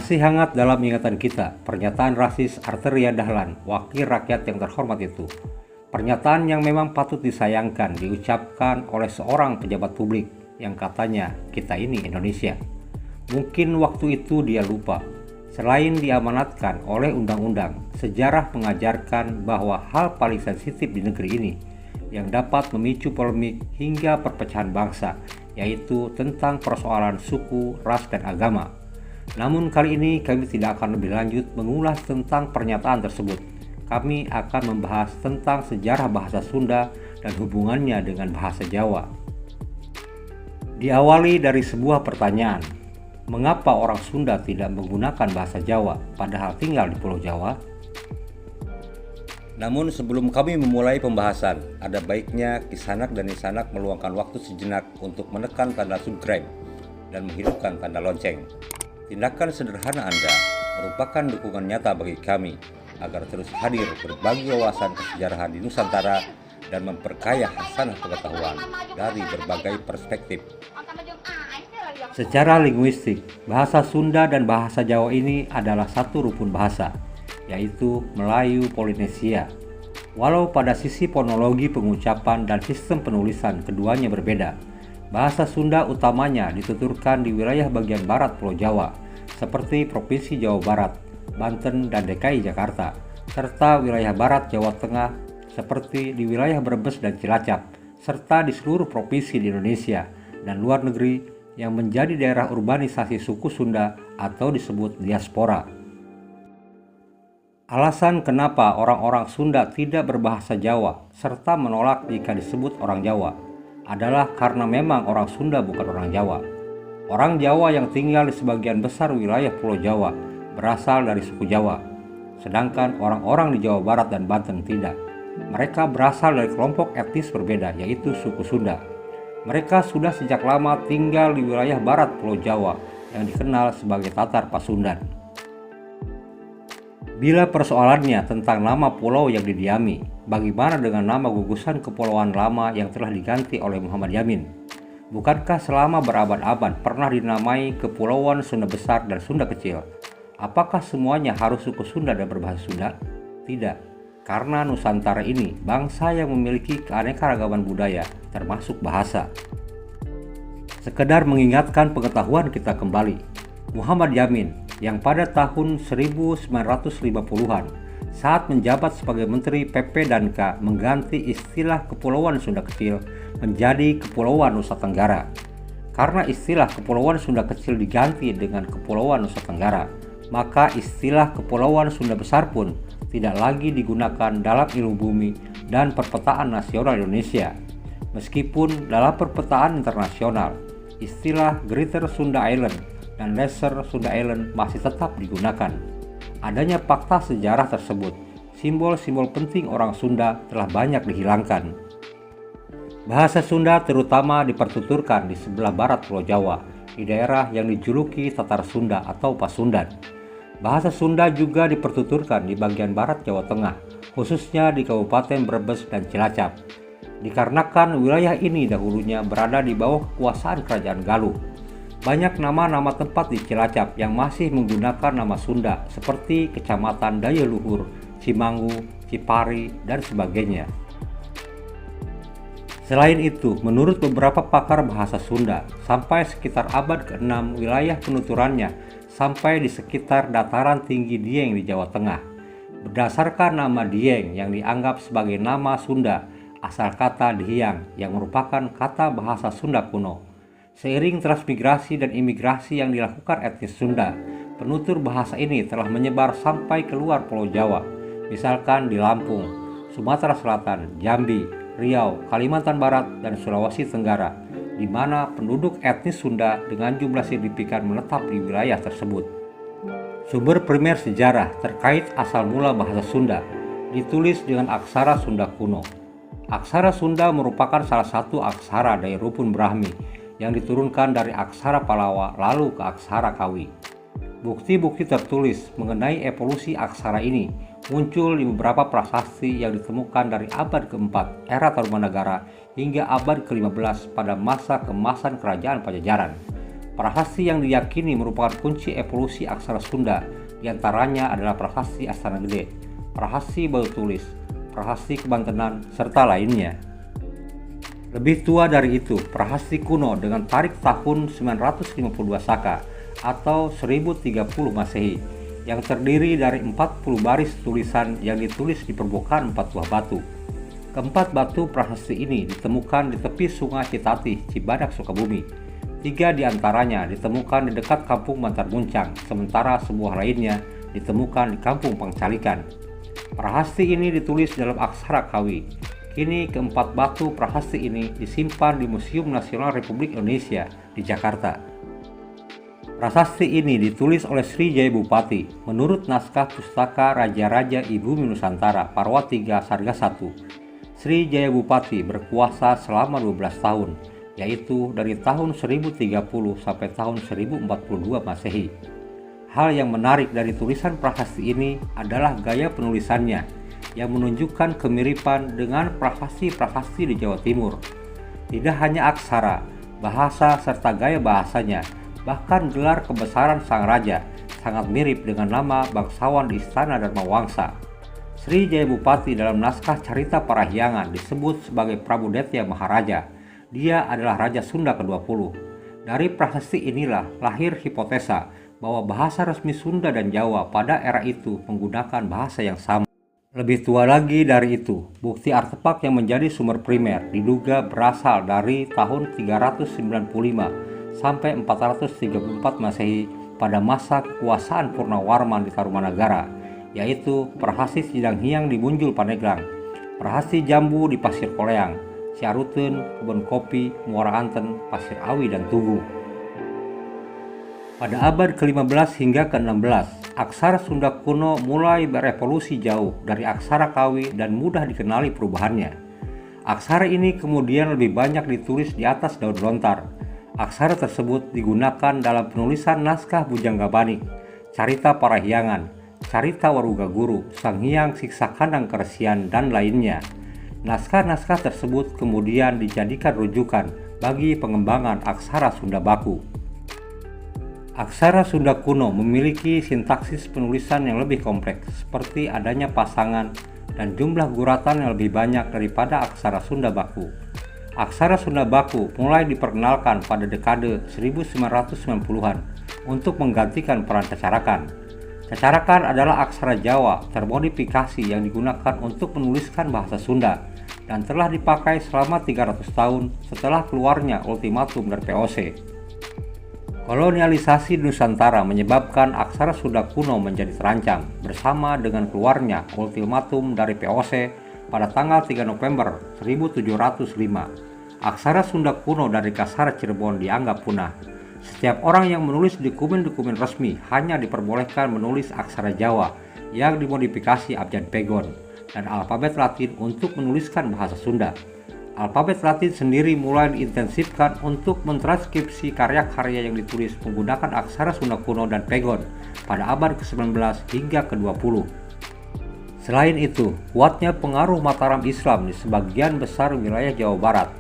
Masih hangat dalam ingatan kita, pernyataan rasis Arteria Dahlan, wakil rakyat yang terhormat itu. Pernyataan yang memang patut disayangkan diucapkan oleh seorang pejabat publik yang katanya, kita ini Indonesia. Mungkin waktu itu dia lupa. Selain diamanatkan oleh undang-undang, sejarah mengajarkan bahwa hal paling sensitif di negeri ini yang dapat memicu polemik hingga perpecahan bangsa, yaitu tentang persoalan suku, ras, dan agama. Namun kali ini kami tidak akan lebih lanjut mengulas tentang pernyataan tersebut. Kami akan membahas tentang sejarah bahasa Sunda dan hubungannya dengan bahasa Jawa. Diawali dari sebuah pertanyaan, mengapa orang Sunda tidak menggunakan bahasa Jawa padahal tinggal di Pulau Jawa? Namun sebelum kami memulai pembahasan, ada baiknya Kisanak dan Nisanak meluangkan waktu sejenak untuk menekan tanda subscribe dan menghidupkan tanda lonceng. Tindakan sederhana Anda merupakan dukungan nyata bagi kami agar terus hadir berbagi wawasan kesejarahan di Nusantara dan memperkaya hasanah pengetahuan dari berbagai perspektif. Secara linguistik, bahasa Sunda dan bahasa Jawa ini adalah satu rukun bahasa, yaitu Melayu Polinesia. Walau pada sisi fonologi pengucapan dan sistem penulisan keduanya berbeda, bahasa Sunda utamanya dituturkan di wilayah bagian barat Pulau Jawa, seperti Provinsi Jawa Barat, Banten, dan DKI Jakarta, serta wilayah barat Jawa Tengah, seperti di wilayah Brebes dan Cilacap, serta di seluruh provinsi di Indonesia dan luar negeri yang menjadi daerah urbanisasi suku Sunda atau disebut diaspora. Alasan kenapa orang-orang Sunda tidak berbahasa Jawa serta menolak jika disebut orang Jawa adalah karena memang orang Sunda bukan orang Jawa. Orang Jawa yang tinggal di sebagian besar wilayah Pulau Jawa berasal dari suku Jawa, sedangkan orang-orang di Jawa Barat dan Banten tidak. Mereka berasal dari kelompok etnis berbeda, yaitu suku Sunda. Mereka sudah sejak lama tinggal di wilayah barat Pulau Jawa yang dikenal sebagai Tatar Pasundan. Bila persoalannya tentang nama pulau yang didiami, bagaimana dengan nama gugusan kepulauan lama yang telah diganti oleh Muhammad Yamin? Bukankah selama berabad-abad pernah dinamai Kepulauan Sunda Besar dan Sunda Kecil? Apakah semuanya harus suku Sunda dan berbahasa Sunda? Tidak, karena Nusantara ini bangsa yang memiliki keanekaragaman budaya, termasuk bahasa. Sekedar mengingatkan pengetahuan kita kembali, Muhammad Yamin yang pada tahun 1950-an saat menjabat sebagai Menteri PP dan K mengganti istilah Kepulauan Sunda Kecil menjadi Kepulauan Nusa Tenggara. Karena istilah Kepulauan Sunda Kecil diganti dengan Kepulauan Nusa Tenggara, maka istilah Kepulauan Sunda Besar pun tidak lagi digunakan dalam ilmu bumi dan perpetaan nasional Indonesia. Meskipun dalam perpetaan internasional, istilah Greater Sunda Island dan Lesser Sunda Island masih tetap digunakan. Adanya fakta sejarah tersebut, simbol-simbol penting orang Sunda telah banyak dihilangkan. Bahasa Sunda terutama dipertuturkan di sebelah barat Pulau Jawa, di daerah yang dijuluki Tatar Sunda atau Pasundan. Bahasa Sunda juga dipertuturkan di bagian barat Jawa Tengah, khususnya di Kabupaten Brebes dan Cilacap. Dikarenakan wilayah ini dahulunya berada di bawah kekuasaan Kerajaan Galuh, banyak nama-nama tempat di Cilacap yang masih menggunakan nama Sunda seperti Kecamatan Daya Luhur, Cimanggu, Cipari, dan sebagainya. Selain itu, menurut beberapa pakar bahasa Sunda, sampai sekitar abad ke-6 wilayah penuturannya sampai di sekitar dataran tinggi Dieng di Jawa Tengah. Berdasarkan nama Dieng yang dianggap sebagai nama Sunda, asal kata Dihiang yang merupakan kata bahasa Sunda kuno. Seiring transmigrasi dan imigrasi yang dilakukan etnis Sunda, penutur bahasa ini telah menyebar sampai keluar Pulau Jawa, misalkan di Lampung, Sumatera Selatan, Jambi, Riau, Kalimantan Barat, dan Sulawesi Tenggara, di mana penduduk etnis Sunda dengan jumlah signifikan menetap di wilayah tersebut. Sumber primer sejarah terkait asal mula bahasa Sunda ditulis dengan aksara Sunda kuno. Aksara Sunda merupakan salah satu aksara dari rukun Brahmi yang diturunkan dari aksara Pallava lalu ke aksara Kawi. Bukti-bukti tertulis mengenai evolusi aksara ini muncul di beberapa prasasti yang ditemukan dari abad ke-4 era Tarumanagara hingga abad ke-15 pada masa keemasan kerajaan Pajajaran. Prasasti yang diyakini merupakan kunci evolusi aksara Sunda diantaranya adalah prasasti Astana Gede, prasasti Batu Tulis, prasasti Kebantenan, serta lainnya. Lebih tua dari itu, prasasti kuno dengan tarik tahun 952 Saka atau 1030 Masehi yang terdiri dari 40 baris tulisan yang ditulis di permukaan 4 buah batu. Keempat batu prasasti ini ditemukan di tepi sungai Citatih, Cibadak, Sukabumi. 3 diantaranya ditemukan di dekat kampung Bantar Muncang, sementara sebuah lainnya ditemukan di kampung Pangcalikan. Prasasti ini ditulis dalam aksara Kawi. Kini keempat batu prasasti ini disimpan di Museum Nasional Republik Indonesia di Jakarta. Prasasti ini ditulis oleh Sri Jaya Bupati menurut naskah Pustaka Raja-Raja Ibu Nusantara Parwatiga Sarga I. Sri Jaya Bupati berkuasa selama 12 tahun, yaitu dari tahun 1030 sampai tahun 1042 Masehi. Hal yang menarik dari tulisan prasasti ini adalah gaya penulisannya yang menunjukkan kemiripan dengan prasasti-prasasti di Jawa Timur. Tidak hanya aksara, bahasa serta gaya bahasanya, bahkan gelar kebesaran sang raja sangat mirip dengan nama bangsawan di Istana Dharmawangsa. Sri Jaya Bupati dalam naskah Carita Parahyangan disebut sebagai Prabu Detya Maharaja. Dia adalah Raja Sunda ke-20. Dari prasasti inilah lahir hipotesa bahwa bahasa resmi Sunda dan Jawa pada era itu menggunakan bahasa yang sama. Lebih tua lagi dari itu, bukti artefak yang menjadi sumber primer diduga berasal dari tahun 395 sampai 434 Masehi pada masa kekuasaan Purnawarman di Tarumanagara, yaitu prasasti Sidanghiang di Munjul Pandeglang, prasasti Jambu di Pasir Koleang, Ciaruten, Kebun Kopi, Muara Anten, Pasir Awi, dan Tugu. Pada abad ke-15 hingga ke-16, aksara Sunda kuno mulai berevolusi jauh dari aksara Kawi dan mudah dikenali perubahannya. Aksara ini kemudian lebih banyak ditulis di atas daun lontar. Aksara tersebut digunakan dalam penulisan naskah Bujangga Banik, Carita Parahyangan, Carita Waruga Guru, Sanghyang Siksa Kandang Keresian, dan lainnya. Naskah-naskah tersebut kemudian dijadikan rujukan bagi pengembangan aksara Sunda baku. Aksara Sunda kuno memiliki sintaksis penulisan yang lebih kompleks, seperti adanya pasangan dan jumlah guratan yang lebih banyak daripada aksara Sunda baku. Aksara Sunda baku mulai diperkenalkan pada dekade 1990-an untuk menggantikan peran cacarakan. Cacarakan adalah aksara Jawa termodifikasi yang digunakan untuk menuliskan bahasa Sunda dan telah dipakai selama 300 tahun setelah keluarnya ultimatum dari VOC. Kolonialisasi Nusantara menyebabkan aksara Sunda kuno menjadi terancam bersama dengan keluarnya ultimatum dari VOC pada tanggal 3 November 1705. Aksara Sunda kuno dari Kasar Cirebon dianggap punah. Setiap orang yang menulis dokumen-dokumen resmi hanya diperbolehkan menulis aksara Jawa yang dimodifikasi abjad pegon dan alfabet Latin untuk menuliskan bahasa Sunda. Alfabet Latin sendiri mulai diintensifkan untuk mentranskripsi karya-karya yang ditulis menggunakan aksara Sunda kuno dan pegon pada abad ke-19 hingga ke-20. Selain itu, kuatnya pengaruh Mataram Islam di sebagian besar wilayah Jawa Barat.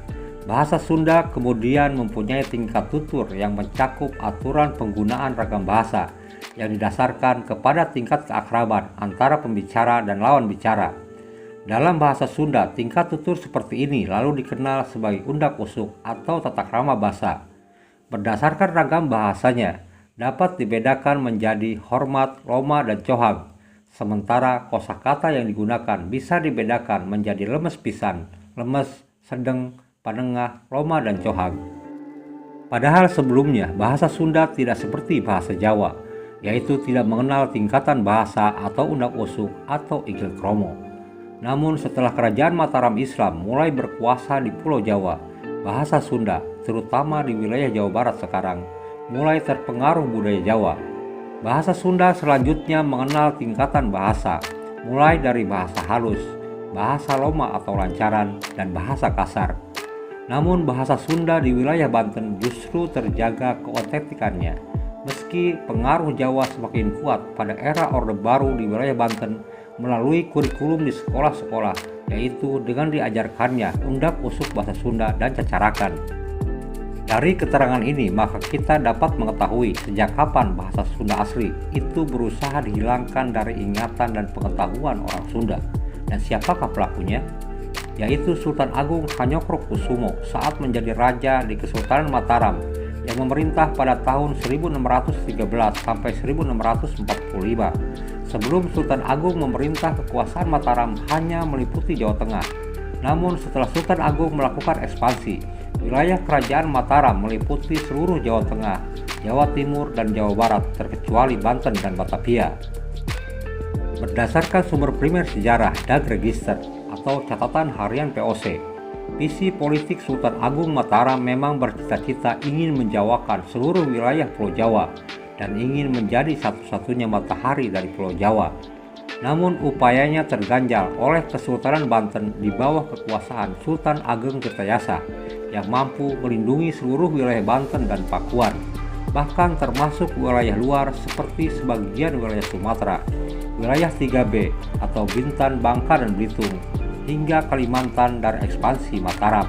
Bahasa Sunda kemudian mempunyai tingkat tutur yang mencakup aturan penggunaan ragam bahasa yang didasarkan kepada tingkat keakraban antara pembicara dan lawan bicara. Dalam bahasa Sunda, tingkat tutur seperti ini lalu dikenal sebagai undak usuk atau tata krama basa. Berdasarkan ragam bahasanya, dapat dibedakan menjadi hormat, loma, dan cohang. Sementara kosakata yang digunakan bisa dibedakan menjadi lemes pisan, lemes, sedeng, panengah, loma, dan cohang. Padahal sebelumnya, bahasa Sunda tidak seperti bahasa Jawa, yaitu tidak mengenal tingkatan bahasa atau undak usuk atau igel kromo. Namun setelah kerajaan Mataram Islam mulai berkuasa di Pulau Jawa, bahasa Sunda, terutama di wilayah Jawa Barat sekarang, mulai terpengaruh budaya Jawa. Bahasa Sunda selanjutnya mengenal tingkatan bahasa, mulai dari bahasa halus, bahasa Loma atau lancaran, dan bahasa kasar. Namun bahasa Sunda di wilayah Banten justru terjaga keotentikannya. Meski pengaruh Jawa semakin kuat pada era Orde Baru di wilayah Banten melalui kurikulum di sekolah-sekolah, yaitu dengan diajarkannya undak-usuk bahasa Sunda dan cacarakan. Dari keterangan ini, maka kita dapat mengetahui sejak kapan bahasa Sunda asli itu berusaha dihilangkan dari ingatan dan pengetahuan orang Sunda. Dan siapakah pelakunya? Yaitu Sultan Agung Hanyokrokusumo saat menjadi raja di Kesultanan Mataram yang memerintah pada tahun 1613 sampai 1645. Sebelum Sultan Agung memerintah, kekuasaan Mataram hanya meliputi Jawa Tengah. Namun setelah Sultan Agung melakukan ekspansi, wilayah kerajaan Mataram meliputi seluruh Jawa Tengah, Jawa Timur, dan Jawa Barat, terkecuali Banten dan Batavia. Berdasarkan sumber primer sejarah dan register atau catatan harian POC, visi politik Sultan Agung Mataram memang bercita-cita ingin menjawakan seluruh wilayah Pulau Jawa dan ingin menjadi satu-satunya matahari dari Pulau Jawa. Namun upayanya terganjal oleh Kesultanan Banten di bawah kekuasaan Sultan Ageng Tirtayasa yang mampu melindungi seluruh wilayah Banten dan Pakuan, bahkan termasuk wilayah luar seperti sebagian wilayah Sumatera, wilayah 3B atau Bintan, Bangka, dan Belitung, hingga Kalimantan dan ekspansi Mataram.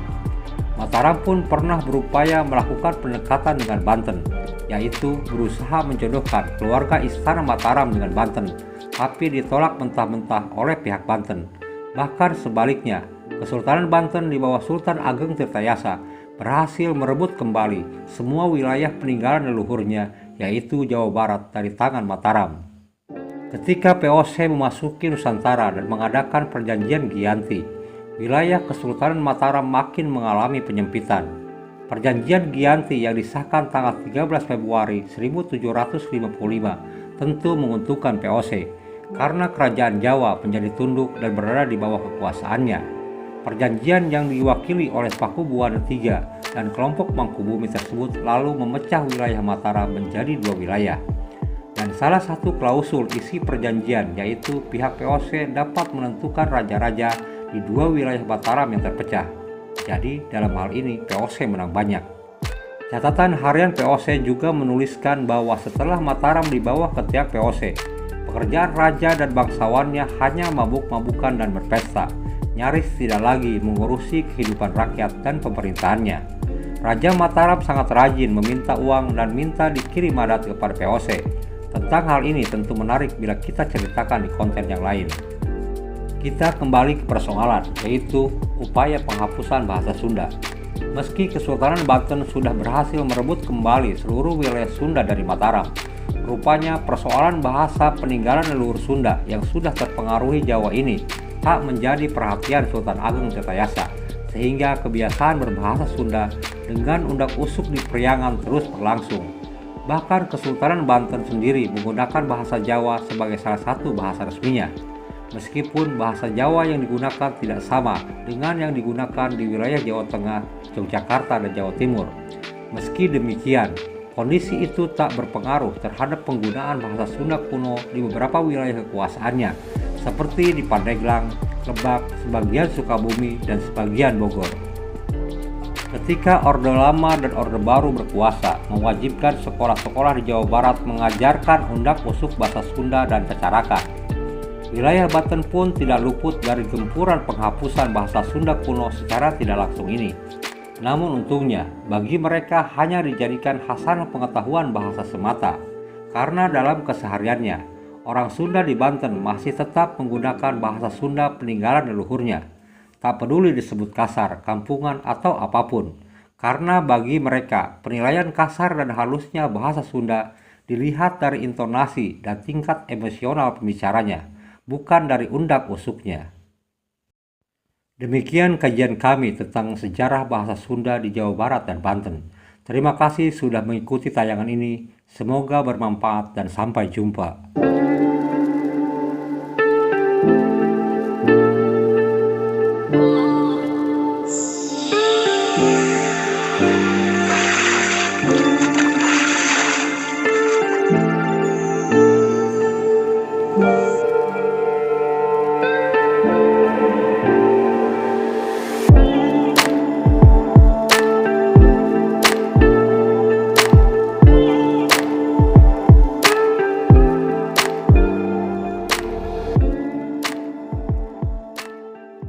Mataram pun pernah berupaya melakukan pendekatan dengan Banten, yaitu berusaha menjodohkan keluarga Istana Mataram dengan Banten, tapi ditolak mentah-mentah oleh pihak Banten. Bahkan sebaliknya, Kesultanan Banten di bawah Sultan Ageng Tirtayasa berhasil merebut kembali semua wilayah peninggalan leluhurnya, yaitu Jawa Barat, dari tangan Mataram. Ketika POC memasuki Nusantara dan mengadakan perjanjian Giyanti, wilayah Kesultanan Mataram makin mengalami penyempitan. Perjanjian Giyanti yang disahkan tanggal 13 Februari 1755 tentu menguntungkan POC karena kerajaan Jawa menjadi tunduk dan berada di bawah kekuasaannya. Perjanjian yang diwakili oleh Pakubuwana III dan kelompok Mangkubumi tersebut lalu memecah wilayah Mataram menjadi dua wilayah. Dan salah satu klausul isi perjanjian yaitu pihak POC dapat menentukan raja-raja di dua wilayah Mataram yang terpecah. Jadi dalam hal ini POC menang banyak. Catatan harian POC juga menuliskan bahwa setelah Mataram di bawah ketiak POC, pekerjaan raja dan bangsawannya hanya mabuk-mabukan dan berpesta, nyaris tidak lagi mengurusi kehidupan rakyat dan pemerintahannya. Raja Mataram sangat rajin meminta uang dan minta dikirim adat kepada POC. Tentang hal ini tentu menarik bila kita ceritakan di konten yang lain. Kita kembali ke persoalan, yaitu upaya penghapusan bahasa Sunda. Meski Kesultanan Banten sudah berhasil merebut kembali seluruh wilayah Sunda dari Mataram, rupanya persoalan bahasa peninggalan leluhur Sunda yang sudah terpengaruhi Jawa ini tak menjadi perhatian Sultan Agung Tirtayasa, sehingga kebiasaan berbahasa Sunda dengan undak-usuk di Priangan terus berlangsung. Bahkan Kesultanan Banten sendiri menggunakan bahasa Jawa sebagai salah satu bahasa resminya, meskipun bahasa Jawa yang digunakan tidak sama dengan yang digunakan di wilayah Jawa Tengah, Yogyakarta, dan Jawa Timur. Meski demikian, kondisi itu tak berpengaruh terhadap penggunaan bahasa Sunda kuno di beberapa wilayah kekuasaannya, seperti di Pandeglang, Lebak, sebagian Sukabumi, dan sebagian Bogor. Ketika Orde Lama dan Orde Baru berkuasa, mewajibkan sekolah-sekolah di Jawa Barat mengajarkan undak-usuk bahasa Sunda dan cacarakan. Wilayah Banten pun tidak luput dari gempuran penghapusan bahasa Sunda kuno secara tidak langsung ini. Namun untungnya, bagi mereka hanya dijadikan khasanah pengetahuan bahasa semata, karena dalam kesehariannya, orang Sunda di Banten masih tetap menggunakan bahasa Sunda peninggalan leluhurnya. Tak peduli disebut kasar, kampungan, atau apapun, karena bagi mereka penilaian kasar dan halusnya bahasa Sunda dilihat dari intonasi dan tingkat emosional pembicaranya, bukan dari undak-usuknya. Demikian kajian kami tentang sejarah bahasa Sunda di Jawa Barat dan Banten. Terima kasih sudah mengikuti tayangan ini, semoga bermanfaat dan sampai jumpa.